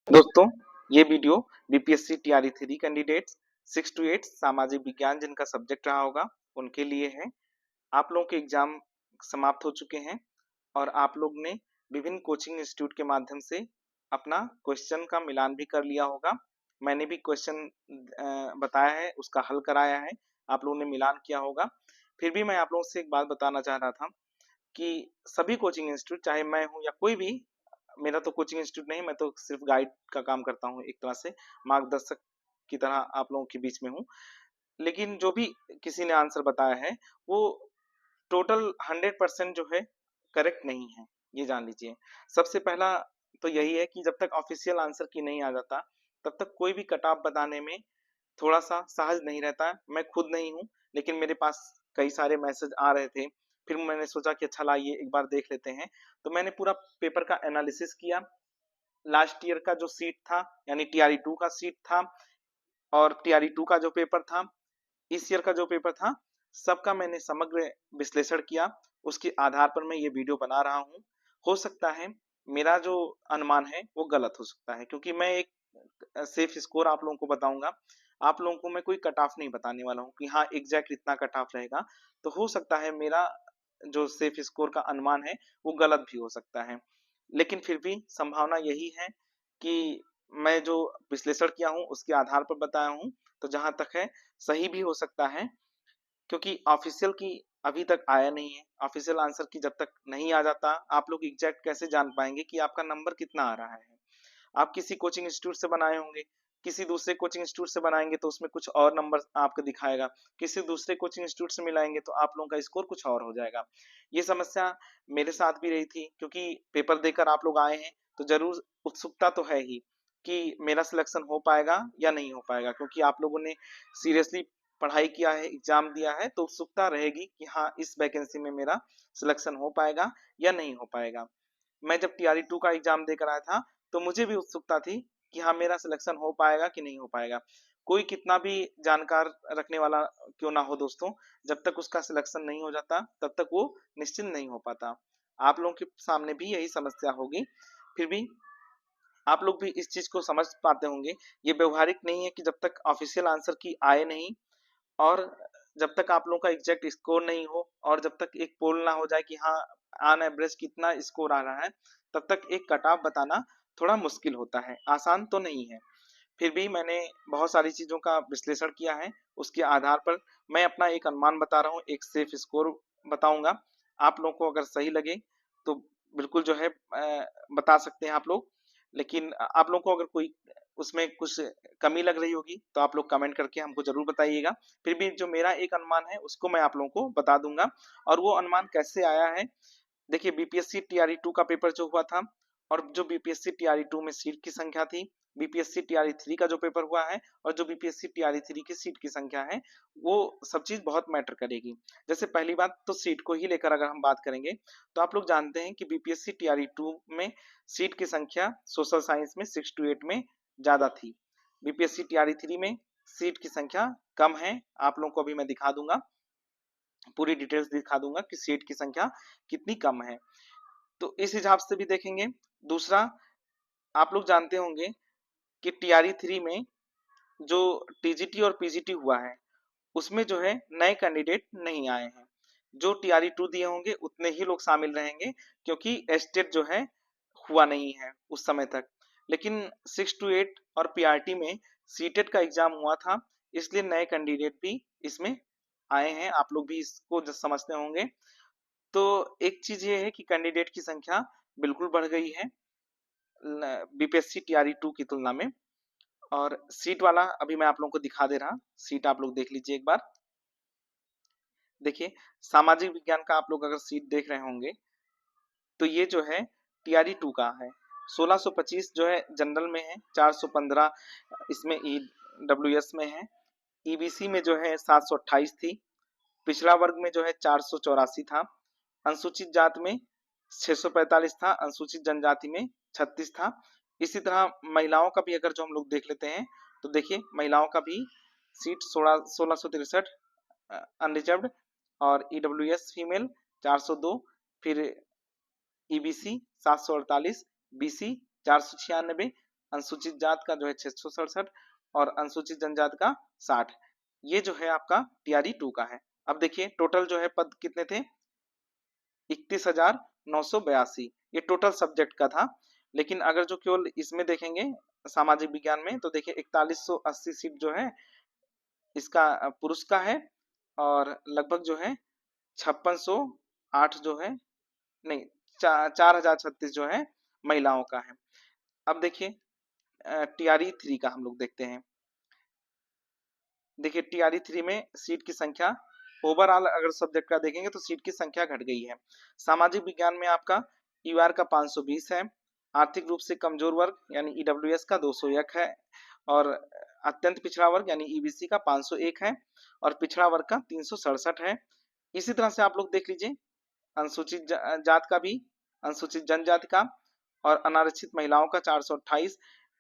दोस्तों, ये video BPSC TRE 3 candidates 6 to 8 सामाजिक विज्ञान जिनका सब्जेक्ट रहा होगा उनके लिए है। आप लोगों के एग्जाम समाप्त हो चुके हैं और आप लोग ने विभिन्न कोचिंग इंस्टीट्यूट के माध्यम से अपना क्वेश्चन का मिलान भी कर लिया होगा। मैंने भी क्वेश्चन बताया है, उसका हल कराया है, आप लोगों ने मिलान किया होगा। फिर भी मैं आप लोगों से एक बात बताना चाह रहा था कि सभी कोचिंग इंस्टीट्यूट, चाहे मैं हूँ या कोई भी, मेरा तो कोचिंग इंस्टीट्यूट नहीं, मैं तो सिर्फ गाइड का काम करता हूँ, एक तरह से मार्गदर्शक की तरह आप लोगों के बीच में हूँ। लेकिन जो भी किसी ने आंसर बताया है वो टोटल 100% जो है करेक्ट नहीं है, ये जान लीजिए। सबसे पहला तो यही है कि जब तक ऑफिशियल आंसर की नहीं आ जाता तब तक कोई भी कट ऑफ बताने में थोड़ा सा सहज नहीं रहता। मैं खुद नहीं हूँ, लेकिन मेरे पास कई सारे मैसेज आ रहे थे। फिर मैंने सोचा कि अच्छा लाइए एक बार देख लेते हैं। तो मैंने पूरा पेपर का एनालिसिस किया। लास्ट ईयर का जो सीट था, यानी टीआरई 2 का सीट था, और टीआरई 2 का जो पेपर था, इस ईयर का जो पेपर था, सबका मैंने समग्र विश्लेषण किया। उसके आधार पर मैं ये वीडियो बना रहा हूँ। हो सकता है मेरा जो अनुमान है वो गलत हो सकता है, क्योंकि मैं एक सेफ स्कोर आप लोगों को बताऊंगा। आप लोगों को मैं कोई कट ऑफ नहीं बताने वाला हूँ कि हाँ एग्जैक्ट इतना कट ऑफ रहेगा। तो हो सकता है मेरा जो सेफ स्कोर का अनुमान है वो गलत भी हो सकता है, लेकिन फिर भी संभावना यही है कि मैं जो विश्लेषण किया हूँ उसके आधार पर बताया हूँ। तो जहां तक है सही भी हो सकता है, क्योंकि ऑफिशियल की अभी तक आया नहीं है। ऑफिशियल आंसर की जब तक नहीं आ जाता, आप लोग एग्जैक्ट कैसे जान पाएंगे कि आपका नंबर कितना आ रहा है। आप किसी कोचिंग इंस्टीट्यूट से बनाए होंगे, किसी दूसरे कोचिंग इंस्टीट्यूट से बनाएंगे तो उसमें कुछ और नंबर आपको दिखाएगा, किसी दूसरे कोचिंग इंस्टीट्यूट से मिलाएंगे तो आप लोगों का स्कोर कुछ और हो जाएगा। ये समस्या मेरे साथ भी रही थी, क्योंकि पेपर देकर आप लोग आए हैं तो जरूर उत्सुकता तो है ही कि मेरा सिलेक्शन हो पाएगा या नहीं हो पाएगा, क्योंकि आप लोगों ने सीरियसली पढ़ाई किया है, एग्जाम दिया है, तो उत्सुकता रहेगी कि हाँ इस वैकेंसी में मेरा सिलेक्शन हो पाएगा या नहीं हो पाएगा। मैं जब टीआरई 2 का एग्जाम देकर आया था तो मुझे भी उत्सुकता थी कि हाँ मेरा सिलेक्शन हो पाएगा कि नहीं हो पाएगा। कोई कितना भी जानकार रखने वाला क्यों ना हो दोस्तों, जब तक उसका सिलेक्शन नहीं हो जाता तब तक वो निश्चिंत नहीं हो पाता। आप लोगों के सामने भी यही समस्या होगी। फिर भी आप लोग भी इस चीज को समझ पाते होंगे। ये व्यवहारिक नहीं है कि जब तक ऑफिशियल आंसर की आए नहीं, और जब तक आप लोगों का एग्जैक्ट स्कोर नहीं हो, और जब तक एक पोल ना हो जाए कि हाँ ऑन एवरेज कितना स्कोर आ रहा है, तब तक एक कट ऑफ बताना थोड़ा मुश्किल होता है, आसान तो नहीं है। फिर भी मैंने बहुत सारी चीजों का विश्लेषण किया है। उसके आधार पर मैं अपना एक अनुमान बता रहा हूँ, एक सेफ स्कोर बताऊंगा। आप लोगों को अगर सही लगे तो बिल्कुल जो है बता सकते हैं आप लोग। लेकिन आप लोगों को अगर कोई उसमें कुछ कमी लग रही होगी तो आप लोग कमेंट करके हमको जरूर बताइएगा। फिर भी जो मेरा एक अनुमान है उसको मैं आप लोगों को बता दूंगा। और वो अनुमान कैसे आया है, देखिए बीपीएससी टीआरई 2 का पेपर जो हुआ था, और जो बीपीएससी टीआरई 2 में सीट की संख्या थी, बीपीएससी टीआरई 3 का जो पेपर हुआ है, और जो बीपीएससी टीआरई 3 की सीट की संख्या है, वो सब चीज बहुत मैटर करेगी। जैसे पहली बात तो सीट को ही लेकर अगर हम बात करेंगे, तो आप लोग जानते हैं कि बीपीएससी टीआरई 2 में सीट की संख्या सोशल साइंस में 6 to 8 में ज्यादा थी। बीपीएससी टीआरई 3 में सीट की संख्या कम है। आप लोगों को अभी मैं दिखा दूंगा, पूरी डिटेल्स दिखा दूंगा कि सीट की संख्या कितनी कम है। तो इस हिसाब से भी देखेंगे। दूसरा, आप लोग जानते होंगे कि टीआरई 3 में जो टीजीटी और पीजीटी हुआ है उसमें जो है नए कैंडिडेट नहीं आए हैं। जो टीआरई 2 दिए होंगे उतने ही लोग शामिल रहेंगे, क्योंकि एस्टेट जो है हुआ नहीं है उस समय तक। लेकिन 6 to 8 और पीआरटी में सीटेट का एग्जाम हुआ था, इसलिए नए कैंडिडेट भी इसमें आए हैं। आप लोग भी इसको समझते होंगे। तो एक चीज ये है कि कैंडिडेट की संख्या बिल्कुल बढ़ गई है बीपीएससी टीआरई 2 की तुलना में। और सीट वाला अभी मैं आप लोगों को दिखा दे रहा, सीट आप लोग देख लीजिए एक बार। देखिए, सामाजिक विज्ञान का आप लोग अगर सीट देख रहे होंगे तो ये जो है टीआरई 2 का है। 1625 जो है जनरल में है, 415 इसमें ईडब्ल्यूएस में है, ईबीसी में जो है 728 थी, पिछड़ा वर्ग में जो है 484 था, अनुसूचित जाति में 645 था, अनुसूचित जनजाति में 36 था। इसी तरह महिलाओं का भी अगर जो हम लोग देख लेते हैं तो देखिए महिलाओं का भी सीट 1663 अनरिजर्व्ड, और ईडब्ल्यूएस फीमेल 402, फिर ईबीसी 748, बीसी 496, अनुसूचित जात का जो है 667 और अनुसूचित जनजाति का 60। ये जो है आपका टीआरई 2 का है। अब देखिए टोटल जो है पद कितने थे, 31,982। ये टोटल सब्जेक्ट का था। लेकिन अगर जो केवल इसमें देखेंगे सामाजिक विज्ञान में, तो देखिए 4180 सीट जो है इसका पुरुष का है और लगभग जो है 5608 जो है, नहीं, 4036 जो है महिलाओं का है। अब देखिए टीआरई 3 का हम लोग देखते हैं। देखिए टीआरई 3 में सीट की संख्या ओवरऑल अगर सब्जेक्ट का देखेंगे तो सीट की संख्या घट गई है। सामाजिक विज्ञान में आपका यूआर का 520 है, आर्थिक रूप से कमजोर वर्ग यानी ईडब्ल्यूएस का 201 है और अत्यंत पिछड़ा वर्ग यानी ईबीसी का 501 है और पिछड़ा वर्ग का 367 है। इसी तरह से आप लोग देख लीजिए अनुसूचित जात का भी, अनुसूचित जनजाति का और अनारक्षित महिलाओं का 428।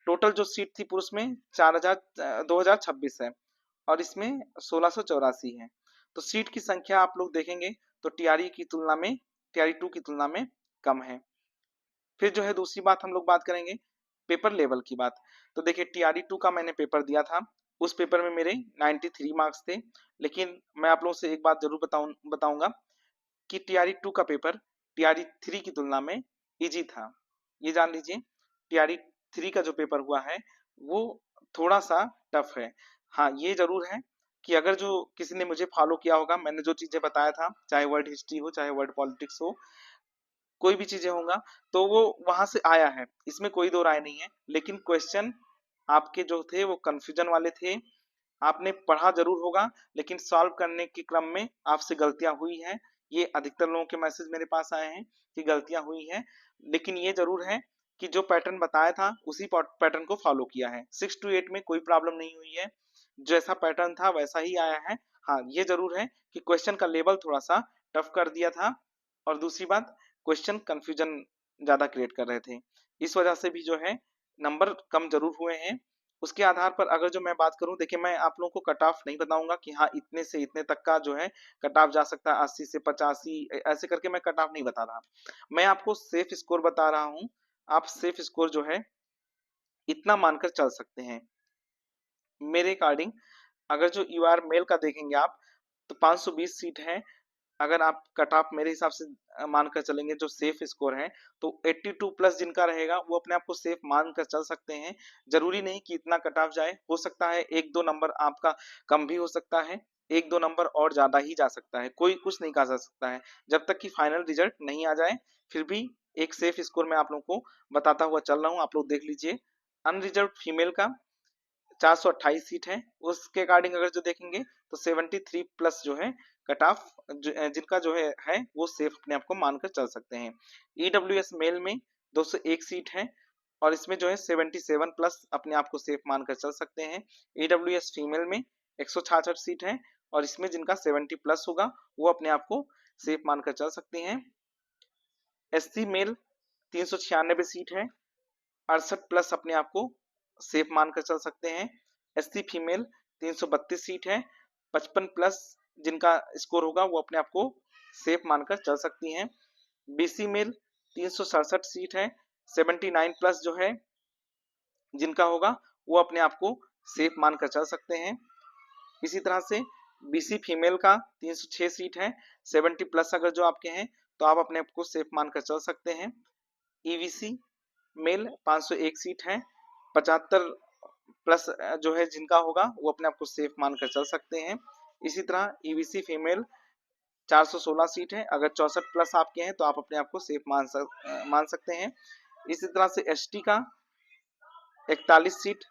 टोटल जो सीट थी पुरुष में 2026 है और इसमें 1684 है। तो सीट की संख्या आप लोग देखेंगे तो टीआरई की तुलना में, टीआरई 2 की तुलना में कम है। फिर जो है दूसरी बात हम लोग बात करेंगे पेपर लेवल की बात। तो देखिए टीआरई 2 का मैंने पेपर दिया था, उस पेपर में मेरे 93 मार्क्स थे। लेकिन मैं आप लोगों से एक बात जरूर बताऊंगा कि टीआरई 2 का पेपर टीआरई 3 की तुलना में इजी था। ये जान लीजिए टीआरई 3 का जो पेपर हुआ है वो थोड़ा सा टफ है। हाँ ये जरूर है कि अगर जो किसी ने मुझे फॉलो किया होगा, मैंने जो चीजें बताया था, चाहे वर्ल्ड हिस्ट्री हो चाहे वर्ल्ड पॉलिटिक्स हो, कोई भी चीजें होंगा तो वो वहां से आया है, इसमें कोई दो राय नहीं है। लेकिन क्वेश्चन आपके जो थे वो कंफ्यूजन वाले थे। आपने पढ़ा जरूर होगा लेकिन सॉल्व करने के क्रम में आपसे गलतियां हुई हैं। ये अधिकतर लोगों के मैसेज मेरे पास आए हैं कि गलतियां हुई हैं। लेकिन ये जरूर है कि जो पैटर्न बताया था उसी पैटर्न को फॉलो किया है। 6 to 8 में कोई प्रॉब्लम नहीं हुई है, जैसा पैटर्न था वैसा ही आया है। हाँ ये जरूर है कि क्वेश्चन का लेवल थोड़ा सा टफ कर दिया था और दूसरी बात क्वेश्चन कंफ्यूजन ज्यादा क्रिएट कर रहे थे, इस वजह से भी जो है नंबर कम जरूर हुए हैं। उसके आधार पर अगर जो मैं बात करूं, देखिए मैं आप लोगों को कट ऑफ नहीं बताऊंगा कि हाँ इतने से इतने तक का जो है कट ऑफ जा सकता है, 80 से 85 ऐसे करके मैं कट ऑफ नहीं बता रहा। मैं आपको सेफ स्कोर बता रहा हूं। आप सेफ स्कोर जो है इतना मानकर चल सकते हैं। मेरे अकॉर्डिंग अगर जो यूआर मेल का देखेंगे आप तो 520 सीट है। अगर आप कट ऑफ मेरे हिसाब से मानकर चलेंगे जो सेफ स्कोर है, तो 82 प्लस जिनका रहेगा वो अपने आप को सेफ मानकर चल सकते हैं। जरूरी नहीं कि इतना कट ऑफ जाए, हो सकता है एक दो नंबर आपका कम भी हो सकता है, एक दो नंबर और ज्यादा ही जा सकता है, कोई कुछ नहीं कहा जा सकता है जब तक कि फाइनल रिजल्ट नहीं आ जाए। फिर भी एक सेफ स्कोर मैं आप लोगों को बताता हुआ चल रहा हूँ, आप लोग देख लीजिए। अनरिजर्व फीमेल का 428 सीट है, उसके अकॉर्डिंग अगर जो देखेंगे तो 73 प्लस जो है कट ऑफ जिनका जो है वो सेफ अपने आप को मानकर चल सकते हैं। ईडब्ल्यूएस मेल में 201 सीट है और इसमें जो है 77 प्लस अपने आप को सेफ मानकर चल सकते हैं। ईडब्ल्यूएस फीमेल में 166 सीट है और इसमें जिनका 70 प्लस होगा वो अपने आप को सेफ मानकर चल सकते हैं। एससी मेल 396 सीट है, 68 प्लस अपने आप को सेफ मानकर चल सकते हैं। एससी फीमेल 332 सीट है, 55 प्लस जिनका स्कोर होगा वो अपने आप को सेफ मानकर चल सकती हैं। बीसी मेल 367 सीट है, 79 प्लस जो है जिनका होगा वो अपने आप को सेफ मानकर चल सकते हैं। इसी तरह से बीसी फीमेल का 306 सीट है, 70 प्लस अगर जो आपके हैं तो आप अपने आप को सेफ मानकर चल सकते हैं। ईवीसी मेल 501 सीट है, 75 प्लस जो है जिनका होगा वो अपने आप को सेफ मानकर चल सकते हैं। इसी तरह ईवीसी फीमेल 416 सीट है, अगर 64 प्लस आपके हैं तो आप अपने आप को सेफ मान सकते हैं। इसी तरह से एसटी का 41 सीट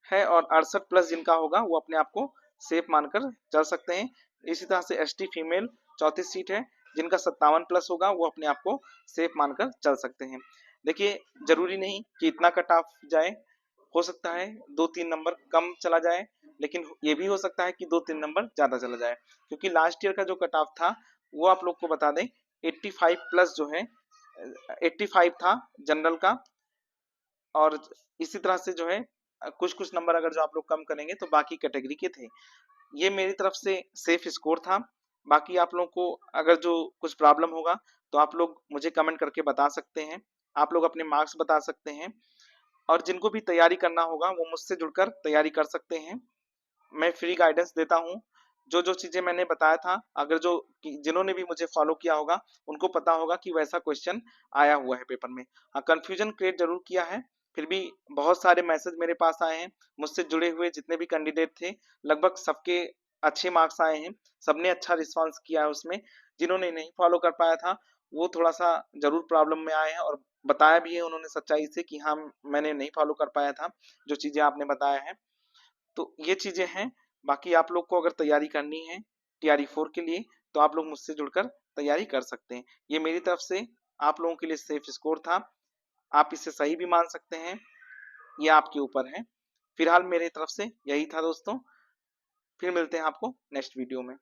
है और 68 प्लस जिनका होगा वो अपने आप को सेफ मानकर चल सकते हैं। इसी तरह से एसटी फीमेल 34 सीट है, जिनका 57 प्लस होगा वो अपने आप को सेफ मानकर चल सकते हैं। देखिए जरूरी नहीं कि इतना कट ऑफ जाए, हो सकता है 2-3 नंबर कम चला जाए, लेकिन ये भी हो सकता है कि 2-3 नंबर ज्यादा चला जाए, क्योंकि लास्ट ईयर का जो कट ऑफ था वो आप लोग को बता दें 85 प्लस जो है 85 था जनरल का। और इसी तरह से जो है कुछ कुछ नंबर अगर जो आप लोग कम करेंगे तो बाकी कैटेगरी के थे। ये मेरी तरफ से सेफ स्कोर था। बाकी आप लोगों को अगर जो कुछ प्रॉब्लम होगा तो आप लोग मुझे कमेंट करके बता सकते हैं, आप लोग अपने मार्क्स बता सकते हैं। और जिनको भी तैयारी करना होगा वो मुझसे जुड़कर तैयारी कर सकते हैं। मैं फ्री गाइडेंस देता हूँ। जो चीजें मैंने बताया था, अगर जिन्होंने भी मुझे फॉलो किया होगा उनको पता होगा कि वैसा क्वेश्चन आया हुआ है पेपर में। हाँ, कंफ्यूजन क्रिएट जरूर किया है, फिर भी बहुत सारे मैसेज मेरे पास आए हैं। मुझसे जुड़े हुए जितने भी कैंडिडेट थे, लगभग सबके अच्छे मार्क्स आए हैं, सबने अच्छा रिस्पॉन्स किया है उसमें। जिन्होंने नहीं फॉलो कर पाया था वो थोड़ा सा जरूर प्रॉब्लम में आए हैं, और बताया भी है उन्होंने सच्चाई से कि हाँ, मैंने नहीं फॉलो कर पाया था जो चीजें आपने बताया है। तो ये चीजें हैं। बाकी आप लोग को अगर तैयारी करनी है TRE 4 के लिए, तो आप लोग मुझसे जुड़कर तैयारी कर सकते हैं। ये मेरी तरफ से आप लोगों के लिए सेफ स्कोर था। आप इसे सही भी मान सकते हैं, ये आपके ऊपर है। फिलहाल मेरी तरफ से यही था दोस्तों। फिर मिलते हैं आपको नेक्स्ट वीडियो में।